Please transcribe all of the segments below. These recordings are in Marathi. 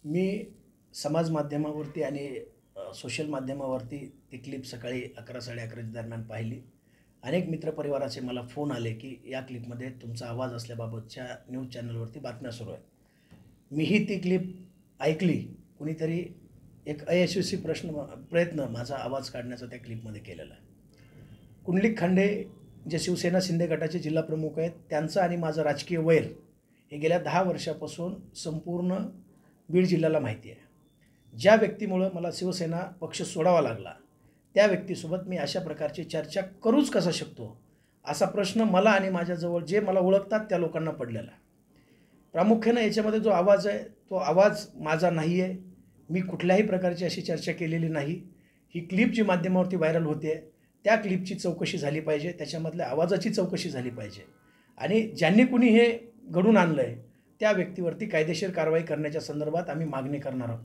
मी समाज माध्यमावरती आणि सोशल माध्यमावरती ती क्लिप सकाळी 11-11:30 दरम्यान पाहिली. अनेक मित्रपरिवाराचे मला फोन आले की या क्लिपमध्ये तुमचा आवाज असल्याबाबतच्या न्यूज चॅनलवरती बातम्या सुरू आहेत. मीही ती क्लिप ऐकली. कुणीतरी एक अयशस्वी प्रयत्न माझा आवाज काढण्याचा त्या क्लिपमध्ये केलेला आहे. कुंडलिक खांडे जे शिवसेना शिंदे गटाचे जिल्हाप्रमुख आहेत, त्यांचं आणि माझं राजकीय वैर हे गेल्या 10 वर्षापासून संपूर्ण बीड जिल्ह्याला माहिती आहे. ज्या व्यक्तीमुळं मला शिवसेना पक्ष सोडावा लागला, त्या व्यक्तीसोबत मी अशा प्रकारची चर्चा करूच कसा शकतो, असा प्रश्न मला आणि माझ्याजवळ जे मला ओळखतात त्या लोकांना पडलेला आहे. प्रामुख्यानं याच्यामध्ये जो आवाज आहे, तो आवाज माझा नाही आहे. मी कुठल्याही प्रकारची अशी चर्चा केलेली नाही. ही क्लिप जी माध्यमावरती व्हायरल होते आहे, त्या क्लिपची चौकशी झाली पाहिजे, त्याच्यामधल्या आवाजाची चौकशी झाली पाहिजे आणि ज्यांनी कुणी हे घडून आणलं आहे, त्या व्यक्तीवरती कायदेशीर कारवाई करण्याच्या संदर्भात आम्ही मागणी करणार आहोत.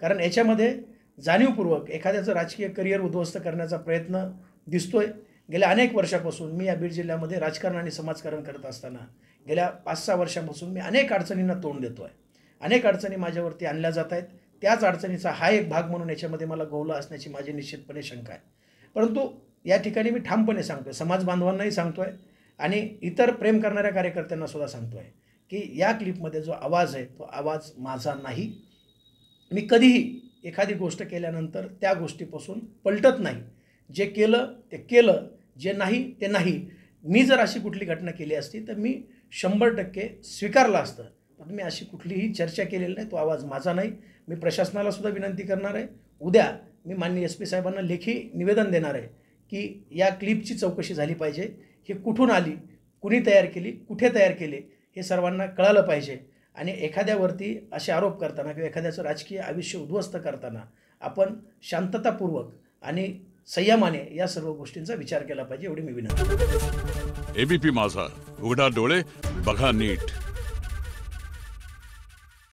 कारण याच्यामध्ये जाणीवपूर्वक एखाद्याचं राजकीय करिअर उद्ध्वस्त करण्याचा प्रयत्न दिसतोय. गेल्या अनेक वर्षापासून मी या बीड जिल्ह्यामध्ये राजकारण आणि समाजकारण करत असताना गेल्या 5-6 वर्षांपासून मी अनेक अडचणींना तोंड देतो आहे. अनेक अडचणी माझ्यावरती आणल्या जात आहेत. त्याच अडचणीचा हा एक भाग म्हणून याच्यामध्ये मला गौला असण्याची माझी निश्चितपणे शंका आहे. परंतु या ठिकाणी मी ठामपणे सांगतोय, समाज बांधवांनाही सांगतोय आणि इतर प्रेम करणाऱ्या कार्यकर्त्यांना सुद्धा सांगतोय की या क्लिपमध्ये जो आवाज आहे, तो आवाज माझा नाही. मी कधीही एखादी गोष्ट केल्यानंतर त्या गोष्टीपासून पलटत नाही. जे केलं ते केलं, जे नाही ते नाही. मी जर अशी कुठली घटना केली असती तर मी 100% स्वीकारलं असतं. पण मी अशी कुठलीही चर्चा केलेली नाही. तो आवाज माझा नाही. मी प्रशासनाला सुद्धा विनंती करणार आहे. उद्या मी माननीय SP साहेबांना लेखी निवेदन देणार आहे की या क्लिपची चौकशी झाली पाहिजे. ही कुठून आली, कुणी तयार केली, कुठे तयार केली, हे सर्वांना कळालं पाहिजे. आणि एखाद्यावरती असे आरोप करताना किंवा एखाद्याचं राजकीय आयुष्य उद्ध्वस्त करताना आपण शांततापूर्वक आणि संयमाने या सर्व गोष्टींचा विचार केला पाहिजे, एवढी मी विनंती करतो. ABP माझा, उघडा डोळे बघा नीट.